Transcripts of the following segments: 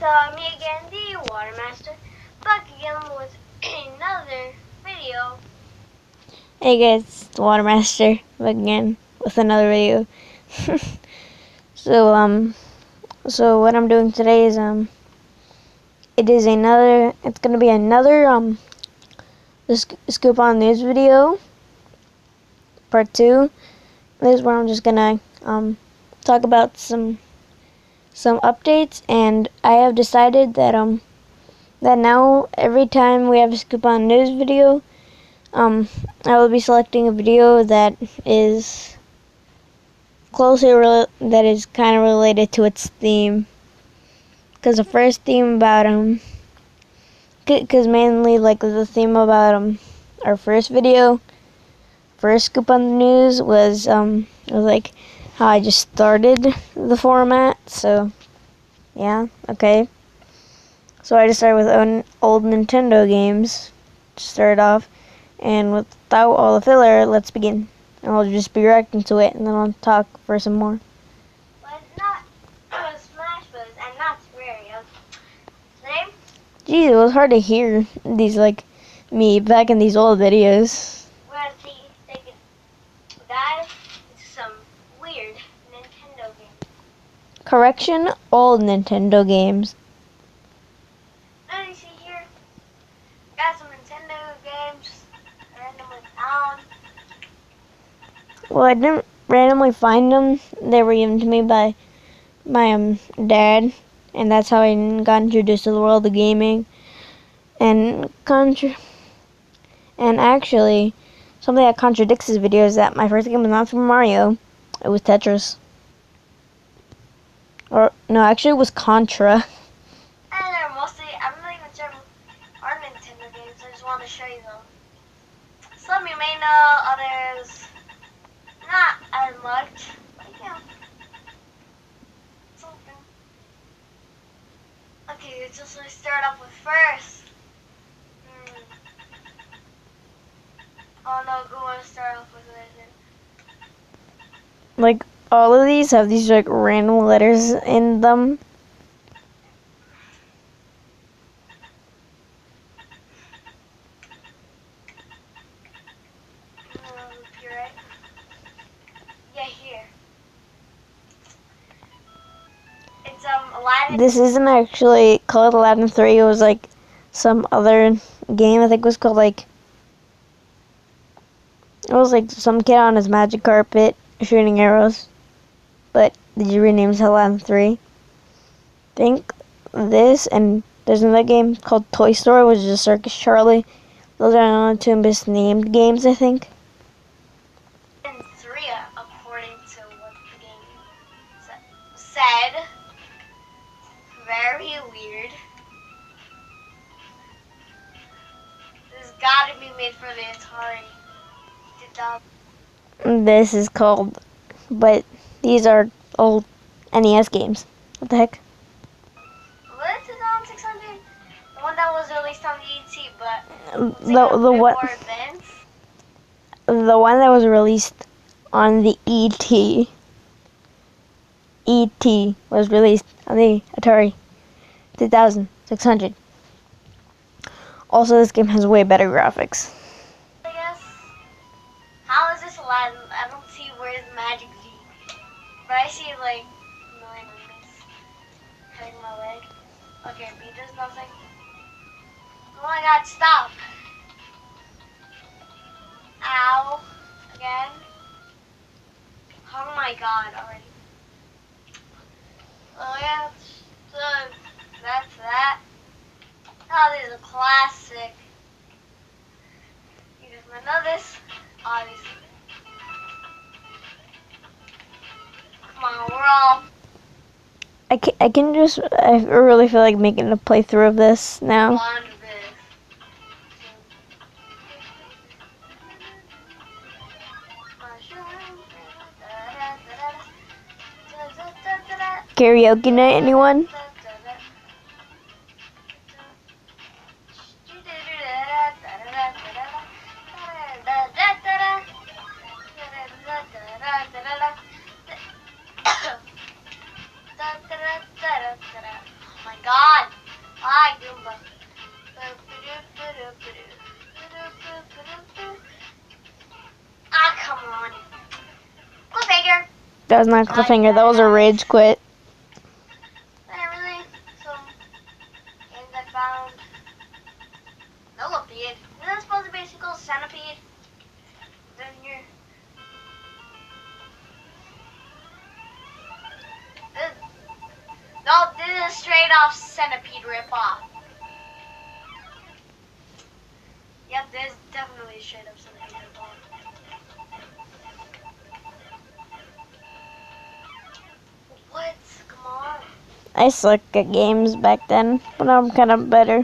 me again, the Water Master, back again with another video. Hey guys, it's the Water Master back again with another video. So what I'm doing today is it's gonna be another the Scoop on News video, part 2. This is where I'm just gonna talk about some updates, and I have decided that that now every time we have a Scoop on News video, I will be selecting a video that is that is kind of related to its theme. Because the first theme about because mainly like the theme about our first Scoop on the News was like how I just started the format. So yeah, okay. So I just started with old Nintendo games to start off, and without all the filler, let's begin. And I'll just be reacting to it, and then I'll talk for some more. But not Smash Bros. And not Mario. Today, Geez, it was hard to hear these, like, me back in these old videos. we're going to take a dive into some weird Nintendo games. Correction, old Nintendo games. Now you see here, got some Nintendo games randomly found. Well, I didn't randomly find them. They were given to me by my dad, and that's how I got introduced to the world of gaming. And actually, something that contradicts this video is that my first game was not Super Mario. It was Tetris. Or no, actually, it was Contra. And they're mostly, I'm not even sure are Nintendo games, I just want to show you them. Some you may know, others not as much. But yeah. Something. Okay, just let's start off with first. Oh no, go on to start off with it. Like, all of these have these, like, random letters in them. You're right. Yeah, here. It's Aladdin. This isn't actually called Aladdin 3. It was, like, some other game. I think it was called, like, it was, like, some kid on his magic carpet shooting arrows. But did you rename it to Aladdin 3? I think this, and there's another game called Toy Story, which is a Circus Charlie. Those are the only two misnamed games, I think. And 3, according to what the game said. Very weird. This has got to be made for the Atari 2000. This is called, but these are old NES games. What the heck? Was it 2600? The one that was released on the ET, but the one that was released on the ET was released on the Atari 2600. Also, this game has way better graphics. I guess. How is this Aladdin? I don't see where's Magic Z. But I see like no enemies. Hitting my leg. Okay, B does nothing. Oh my god, stop! Ow. Again. Oh my god, already. Oh yeah, so that's that. Oh, this is a classic. You guys might know this, obviously. Come on, we're all. I really feel like making a playthrough of this now. on this. Karaoke night, anyone? Oh my my god. Hi, Goomba. Ah, come on. Cliffhanger. That was not cliffhanger. That was a rage quit. Really? Some games I found. Millipede. Isn't that supposed to be a single centipede? Then you're. No, this is a straight off centipede ripoff. Yep, this is definitely a straight up centipede ripoff. What? Come on. I sucked at games back then, but now I'm kind of better.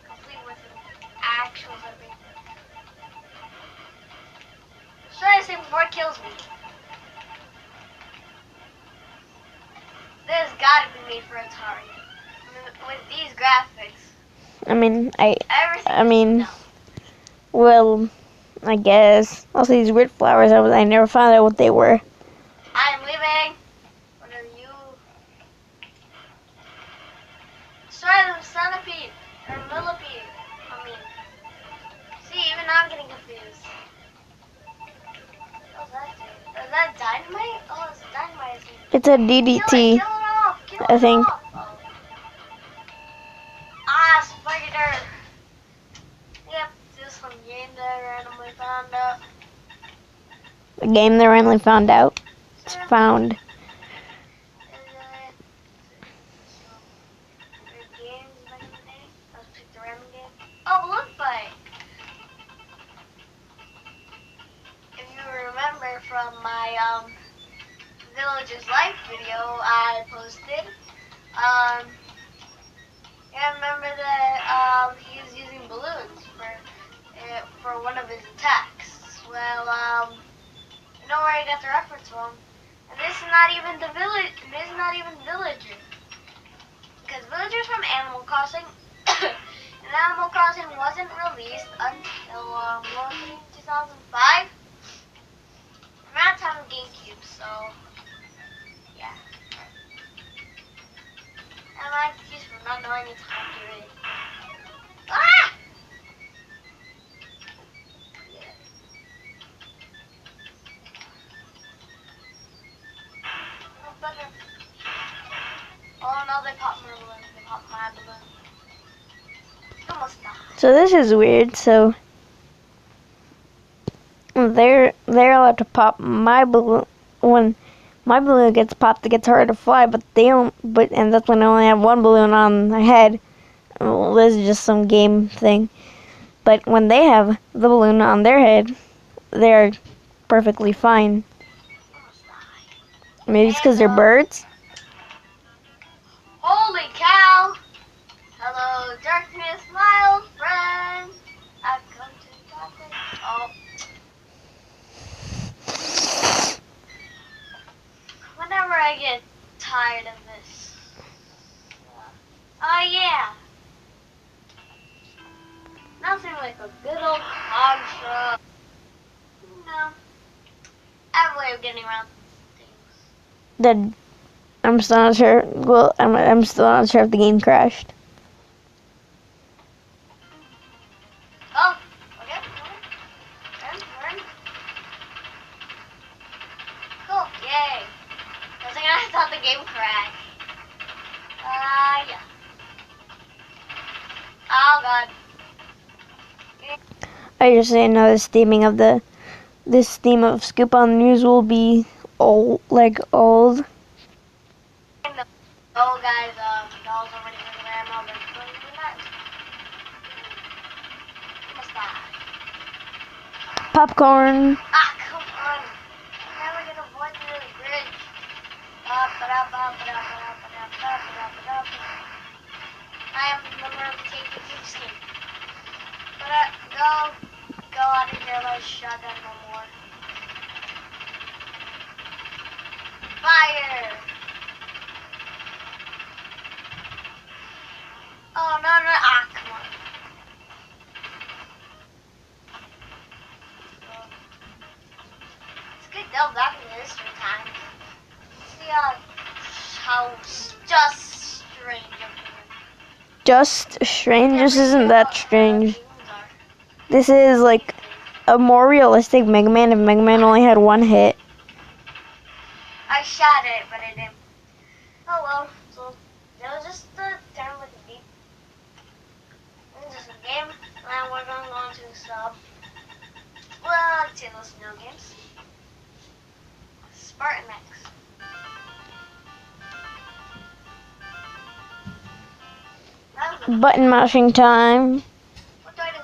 Complete with an actual centipede. Should I say more kills me? This has got to be made for Atari. With these graphics. I mean, Everything is well, I guess. Also, these weird flowers, I never found out what they were. I'm leaving. What are you? Sorry, the centipede. Or millipede. I mean, see, even I'm getting confused. What's that do? Is that dynamite? Oh, it's dynamite. It's a Kill DDT, it off. Kill I it think. off. Oh. Ah, spider. Yep, this one game that I randomly found out. A game they randomly found out. It's found. Oh, balloon fight! If you remember from my Villager's Life video I posted, you remember that he was using balloons for one of his attacks. Well, you know where he got the reference from, and this is not even the village. This is not even Villager, because Villager's from Animal Crossing. And Animal Crossing wasn't released until 2005. Around time of GameCube, so yeah. And my excuse for not knowing the time period. Ah! Yeah. No better. Oh no, they popped my balloon. They popped my balloon. Almost died. So this is weird. So they're allowed to pop my balloon. When my balloon gets popped, it gets harder to fly. But they don't. And that's when I only have one balloon on their head. Well, this is just some game thing. But when they have the balloon on their head, they're perfectly fine. Almost died. Maybe it's because they're birds. Holy cow! Hello, darkness, my old friend. I've come to darkness. Oh. Whenever I get tired of this. Oh yeah. Nothing like a good old cog show. No. I have a way of getting around things. Then I'm still not sure. Well, I'm still not sure if the game crashed. Oh, okay. Run. Cool, yay. For a second I thought the game crashed. Yeah. Oh god. I just didn't know this theme of Scoop on the News will be old. Oh guys, dolls already in the ammo, but not. Almost died. Popcorn. Ah, come on. I'm never gonna avoid the bridge. I am the member of the KKK scheme. But go out of here, my shotgun no more. Fire! Oh no, ah, come on. It's good delve back into history time. See how just strange. Just strange? This isn't that strange. This is like a more realistic Mega Man if Mega Man only had one hit. I shot it, but I didn't. Oh well, so it was just kind of like a deep. It was just a game, and we're going to go into sub. Well, I'd say those no games. Spartan X. Button mashing time. What do I do?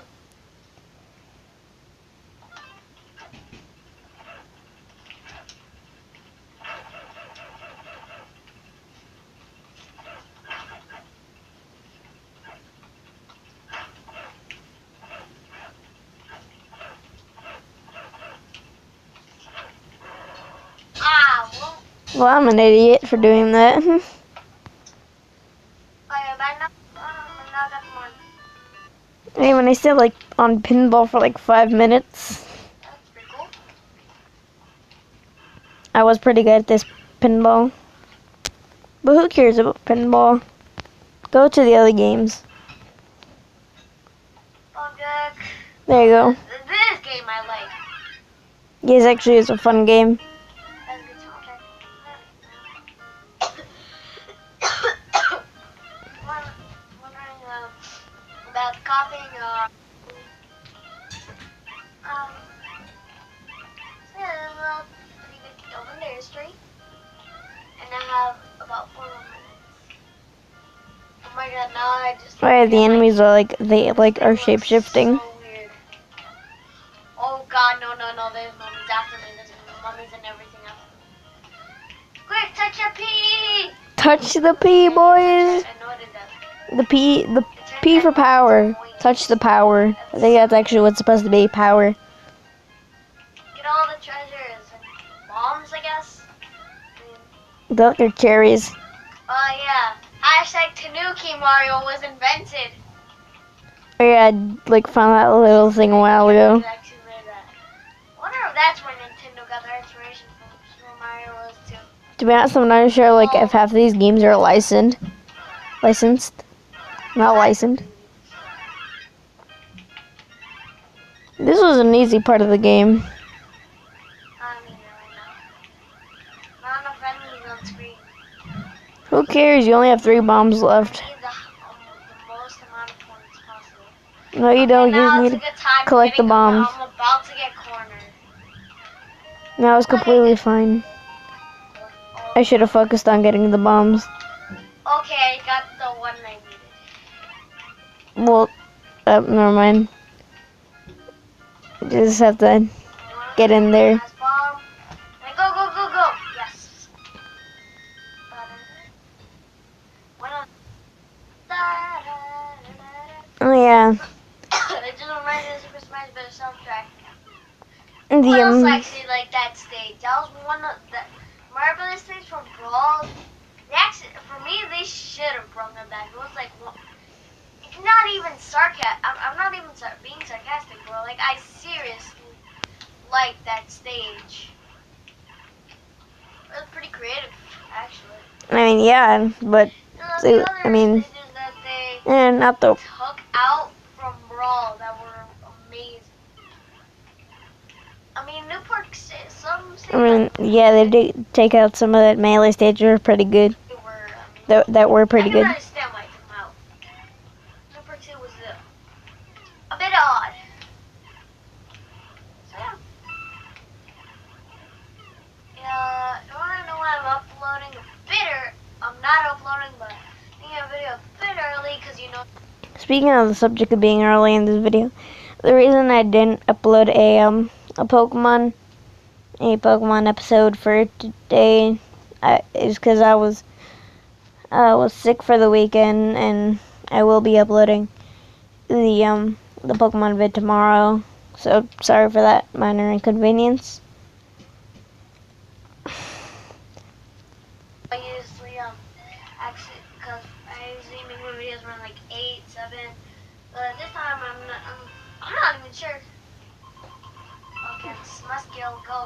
Well, I'm an idiot for doing that. Okay, but now that's one. Hey, when I stayed like on pinball for like 5 minutes, That's pretty cool. I was pretty good at this pinball. But who cares about pinball? Go to the other games. Object. There you go. This game I like. Yes, actually, it's a fun game. That's a good soundtrack. Wondering about copying yeah, well, pretty good over the history. And I have about 4 more minutes. Oh my god, now I just Right, the enemies are like are shape shifting. So weird. Oh god, no, there's mummies after me. There's mummies and everything after me. Quick, touch a P! Touch the P, boys. I know what it does. The P for power. Touch the power. I think that's actually what's supposed to be, power. Get all the treasures and bombs, I guess. Those are cherries. Oh yeah. Hashtag Tanuki Mario was invented. Oh yeah, I like found that little thing a while ago. I actually made that. I wonder if that's where Nintendo got their inspiration from Super Mario Bros. 2. To be honest, I'm not sure like if half of these games are licensed. Not licensed. This was an easy part of the game. I mean, right now. Not enough enemies on screen. Who cares? You only have 3 bombs left. I need the most amount of points possible. No, you don't. You Now just it's need a to good time collect the bombs. I'm about to get cornered. Now it's completely fine. I should have focused on getting the bombs. Okay, I got the one I needed. Well, never mind. You just have to get in there. Last bomb. And go. Yes. Oh yeah. It just reminds me of Super Smash Bros. Soundtrack. The What else actually like that stage? That was one of the Mario Brothers stage from Brawl. They actually, for me, they should have brought them back. It was like, it's not even sarcastic. I'm not even being sarcastic, bro. Like, I seriously like that stage. It was pretty creative, actually. I mean, yeah, but The I mean, stages that they and not the. took out from Brawl that were amazing. I mean, Newport, some say I mean, yeah, they did take out some of that melee stage. Were pretty good. they were. That were pretty I good. can understand why it took them out. Newport 2 was a bit odd. So yeah. You wanna know why I'm uploading a bit I'm not uploading, but making a video a bit early because you know. Speaking of the subject of being early in this video, the reason I didn't upload a Pokemon episode for today is because I was sick for the weekend, and I will be uploading the Pokemon vid tomorrow. So sorry for that minor inconvenience. I usually actually because I usually make my videos around like 8, 7, but this time I'm not even sure. Okay, Muskill, go,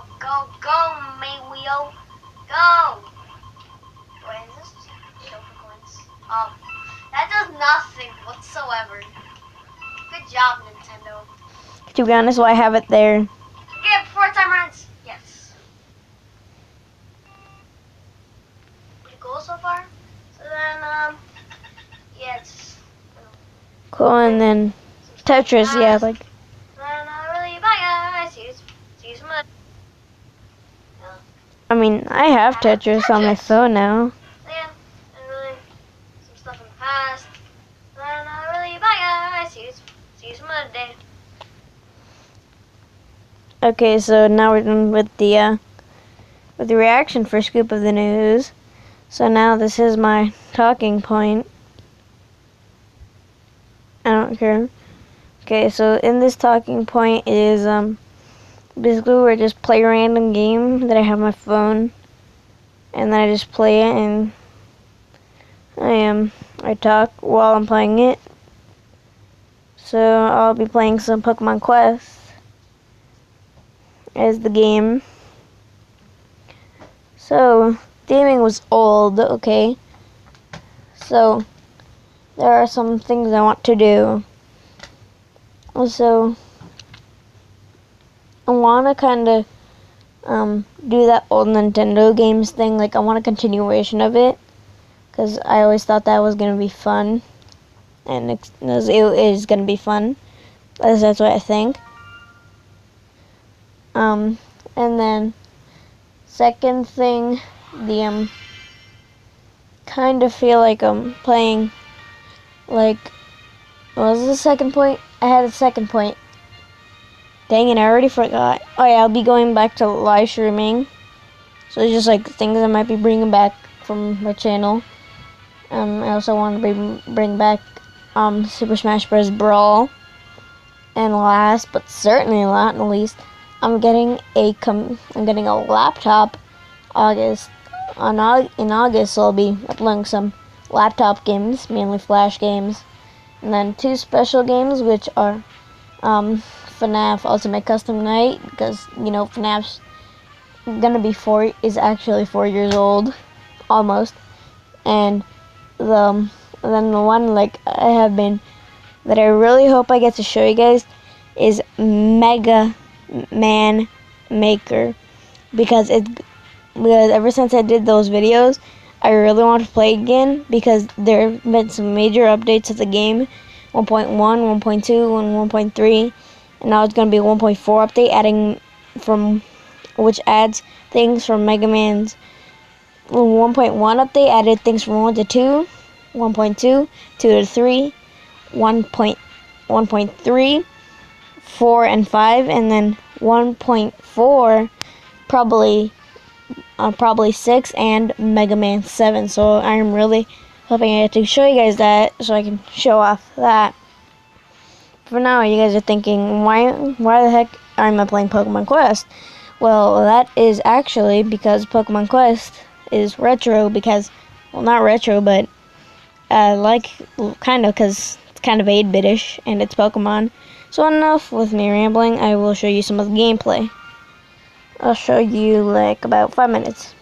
Maywheel, go! Wait, is this kill for coins? That does nothing whatsoever. Good job, Nintendo. To be honest, why have it there? Okay, before timer ends. Yes. Pretty cool so far. So then, yeah, it's Cool, and then Tetris, yeah, like. Then, really, bye guys. See you some other. I mean, I have Tetris on my phone now. So yeah, and really, some stuff in the past. Then, really, bye guys. See you some other day. Okay, so now we're done with the reaction for Scoop of the News. So now this is my talking point. I don't care. Okay, so in this talking point is basically where I just play a random game that I have on my phone, and then I just play it, and I talk while I'm playing it. So I'll be playing some Pokemon Quest as the game. So gaming was old, okay. So there are some things I want to do. Also, I want to kind of do that old Nintendo games thing. Like, I want a continuation of it, because I always thought that was going to be fun, and it is going to be fun. That's what I think. And then second thing, the kind of feel like I'm playing, like, what was the second point? I had a second point. Dang it, I already forgot. Oh yeah, I'll be going back to live streaming. So it's just like things I might be bringing back from my channel. I also want to bring back Super Smash Bros. Brawl. And last, but certainly not least, I'm getting a laptop. In August, so I'll be uploading some laptop games, mainly Flash games, and then 2 special games, which are FNAF Ultimate Custom Night, because FNAF's is actually 4 years old, almost, and then the one like I have been that I really hope I get to show you guys is Mega Man Maker, because ever since I did those videos, I really want to play again, because there have been some major updates to the game, 1.1, 1.2, and 1.3, and now it's going to be a 1.4 update, which adds things from Mega Man's 1.1 update, added things from 1 to 2, 1.2, 2 to 3, 1.3, 4 and 5, and then 1.4 probably 6, and Mega Man 7. So I'm really hoping I get to show you guys that, so I can show off that. For now, you guys are thinking, why the heck am I playing Pokemon Quest? Well, that is actually because Pokemon Quest is retro, because, well, not retro, but kind of, because it's kind of 8-bitish, and it's Pokemon. So enough with me rambling, I will show you some of the gameplay. I'll show you like about 5 minutes.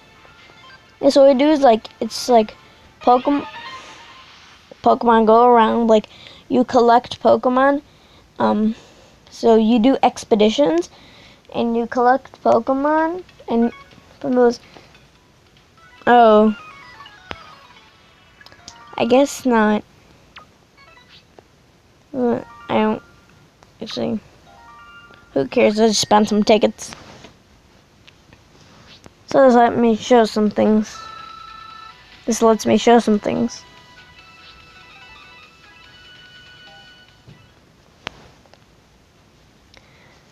Yeah, so what we do is it's like Pokemon go around, like you collect Pokemon. So you do expeditions, and you collect Pokemon, and from those, oh, I guess not. I don't actually. Who cares? I just spent some tickets. So this lets me show some things.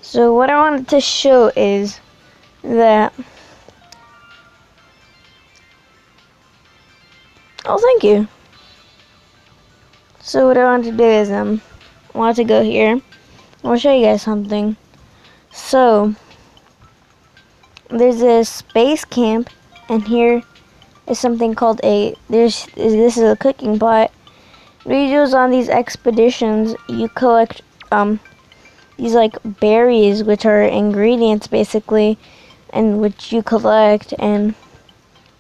So what I wanted to show is that. Oh, thank you. So what I want to do is I want to go here. I'll show you guys something. So there's a space camp, and here is something called this is a cooking pot. What you do is on these expeditions, you collect these like berries, which are ingredients basically, and which you collect, and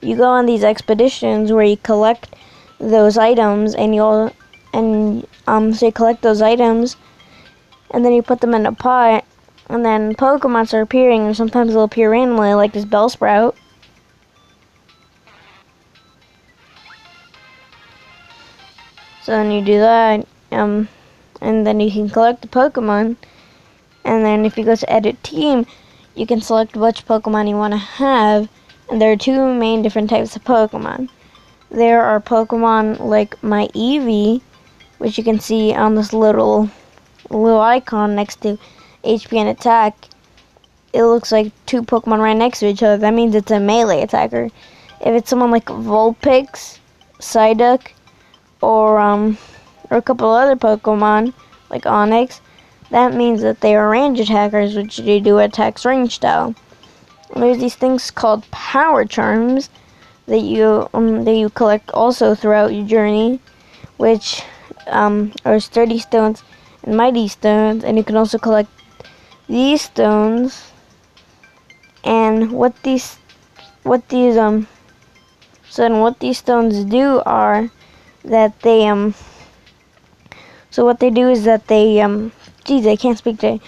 you go on these expeditions where you collect those items, and so you collect those items, and then you put them in a pot, and then Pokemon start appearing, and sometimes they'll appear randomly, like this Bellsprout. So then you do that, and then you can collect the Pokemon, and then if you go to Edit Team, you can select which Pokemon you want to have, and there are two main different types of Pokemon. There are Pokemon like my Eevee, which you can see on this little icon next to HP and attack. It looks like two Pokemon right next to each other. That means it's a melee attacker. If it's someone like Vulpix, Psyduck, or a couple other Pokemon like Onix, that means that they are range attackers, which they do attacks range style. And there's these things called power charms that you collect also throughout your journey, which are sturdy stones and mighty stones, and you can also collect these stones. And what these stones do are that they so what they do is that geez, I can't speak today.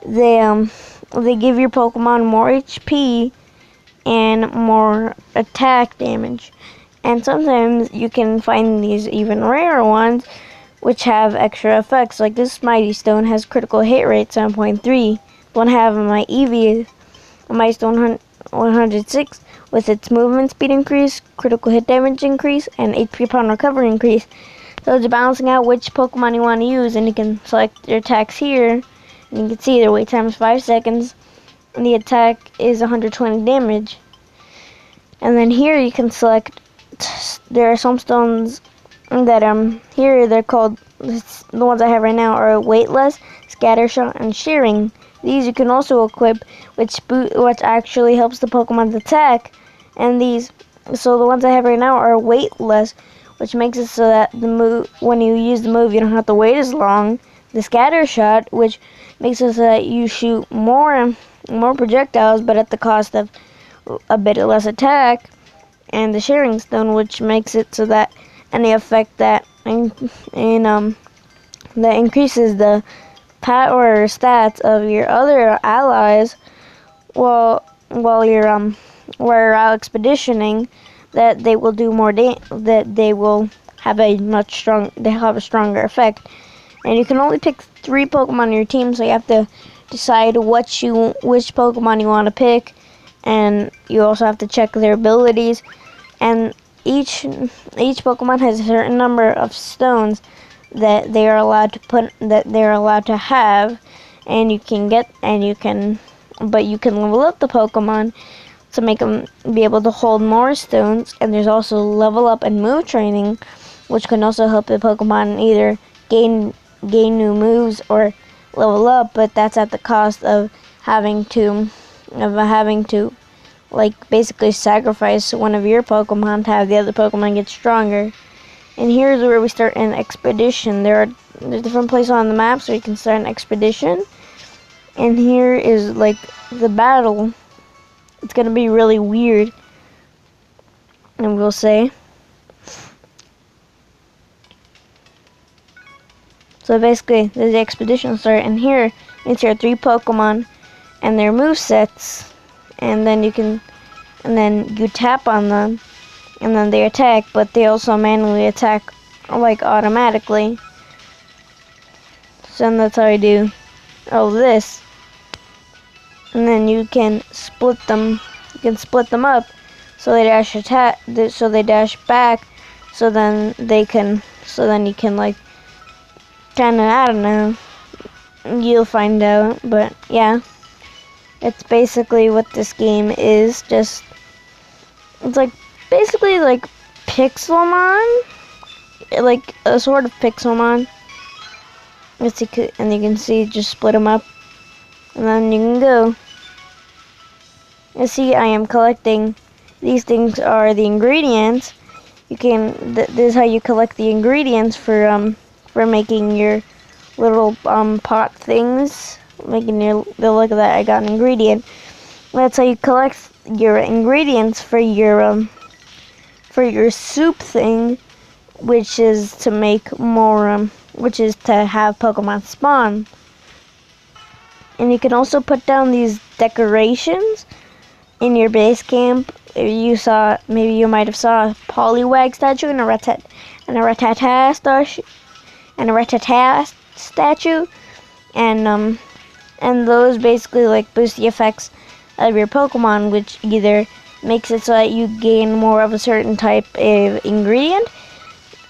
They give your Pokemon more HP and more attack damage. And sometimes you can find these even rarer ones which have extra effects. Like this Mighty Stone has critical hit rate 7.3. The one I have in my Eevee is a Mighty Stone 106 with its movement speed increase, critical hit damage increase, and HP upon recovery increase. So it's balancing out which Pokemon you want to use, and you can select your attacks here. And you can see their wait time is 5 seconds, and the attack is 120 damage. And then here you can select, there are some stones that here they're called, the ones I have right now are Weightless, Scattershot, and Shearing. These you can also equip, which actually helps the Pokemon's attack. And so the ones I have right now are Weightless, which makes it so that when you use the move, you don't have to wait as long. The Scattershot, which makes it so that you shoot more projectiles, but at the cost of a bit less attack. And the Sharing Stone, which makes it so that any effect that that increases the power or stats of your other allies while you're out expeditioning, that they will do more that they will have a stronger effect. And you can only pick 3 Pokemon in your team, so you have to decide which Pokemon you want to pick, and you also have to check their abilities. And each Pokemon has a certain number of stones that they are allowed to have, and you can level up the Pokemon to make them be able to hold more stones. And there's also level up and move training, which can also help the Pokemon either gain new moves or level up, but that's at the cost of having to like basically sacrifice one of your Pokemon to have the other Pokemon get stronger. And here's where we start an expedition. There's different places on the map, so you can start an expedition. And here is like the battle. It's gonna be really weird, and we'll say. So basically, there's the expedition start, and here you see our 3 Pokemon and their movesets, and then you tap on them, and then they attack, but they also manually attack like automatically. So that's how I do all this. And then you can split them. You can split them up, so they dash attack. So they dash back. So then you can like kind of, I don't know. You'll find out, but yeah, it's basically what this game is. It's like basically like Pixelmon, like a sort of Pixelmon. And you can see, just split them up, and then you can go. You see, I am collecting. These things are the ingredients. This is how you collect the ingredients for making your little pot things. Look at that, I got an ingredient. That's how you collect your ingredients for your soup thing. which is to make more, which is to have Pokemon spawn. And you can also put down these decorations in your base camp. If you saw, maybe you might have saw a Poliwag statue and a Rattata statue, and those basically like boost the effects of your Pokemon, which either makes it so that you gain more of a certain type of ingredient,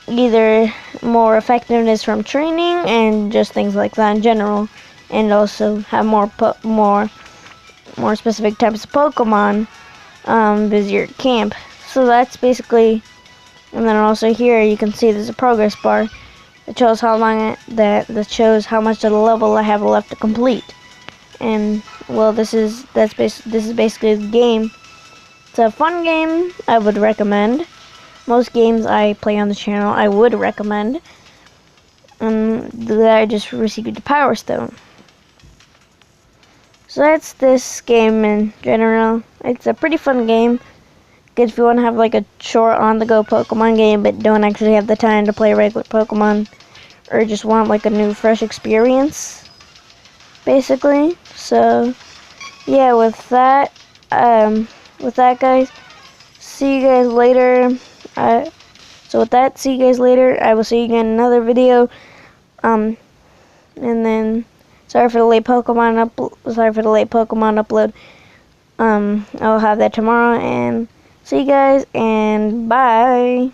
either more effectiveness from training, and just things like that in general, and also have more specific types of Pokemon visit your camp. So that's basically, and then also here you can see there's a progress bar that shows how long that shows how much of the level I have left to complete. And well, this is basically the game. It's a fun game. I would recommend. Most games I play on the channel I would recommend. That I just received a Power Stone. So that's this game in general. It's a pretty fun game. Good if you want to have like a short on-the-go Pokemon game but don't actually have the time to play regular Pokemon, or just want like a new fresh experience, basically. So yeah, with that guys, see you guys later. See you guys later. I will see you again in another video. And then sorry for the late Pokemon upload. I'll have that tomorrow, and see you guys, and bye.